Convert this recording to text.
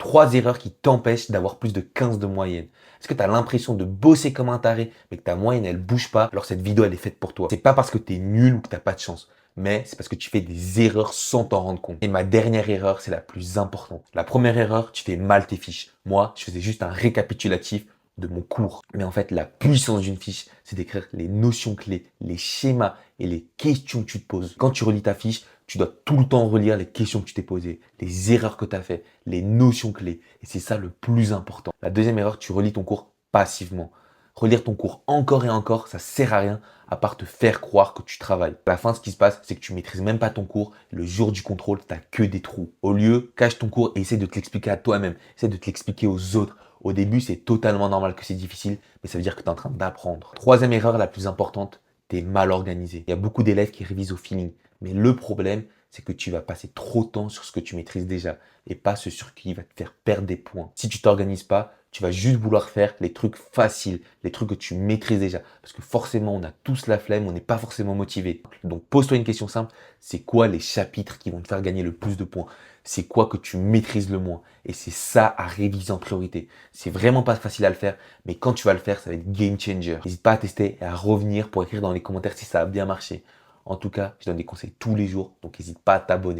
3 erreurs qui t'empêchent d'avoir plus de 15 de moyenne. Est-ce que tu as l'impression de bosser comme un taré, mais que ta moyenne, elle bouge pas? Alors cette vidéo, elle est faite pour toi. C'est pas parce que tu es nul ou que tu n'as pas de chance, mais c'est parce que tu fais des erreurs sans t'en rendre compte. Et ma dernière erreur, c'est la plus importante. La première erreur, tu fais mal tes fiches. Moi, je faisais juste un récapitulatif de mon cours. Mais en fait, la puissance d'une fiche, c'est d'écrire les notions clés, les schémas et les questions que tu te poses. Quand tu relis ta fiche, tu dois tout le temps relire les questions que tu t'es posées, les erreurs que tu as faites, les notions clés. Et c'est ça le plus important. La deuxième erreur, tu relis ton cours passivement. Relire ton cours encore et encore, ça sert à rien à part te faire croire que tu travailles. À la fin, ce qui se passe, c'est que tu maîtrises même pas ton cours. Le jour du contrôle, tu n'as que des trous. Au lieu, cache ton cours et essaie de te l'expliquer à toi-même. Essaie de te l'expliquer aux autres. Au début, c'est totalement normal que c'est difficile, mais ça veut dire que tu es en train d'apprendre. Troisième erreur la plus importante, tu es mal organisé. Il y a beaucoup d'élèves qui révisent au feeling. Mais le problème, c'est que tu vas passer trop de temps sur ce que tu maîtrises déjà et pas ce sur qui va te faire perdre des points. Si tu t'organises pas, tu vas juste vouloir faire les trucs faciles, les trucs que tu maîtrises déjà. Parce que forcément, on a tous la flemme, on n'est pas forcément motivé. Donc pose-toi une question simple, c'est quoi les chapitres qui vont te faire gagner le plus de points? C'est quoi que tu maîtrises le moins? Et c'est ça à réviser en priorité. C'est vraiment pas facile à le faire, mais quand tu vas le faire, ça va être game changer. N'hésite pas à tester et à revenir pour écrire dans les commentaires si ça a bien marché. En tout cas, je donne des conseils tous les jours, donc n'hésite pas à t'abonner.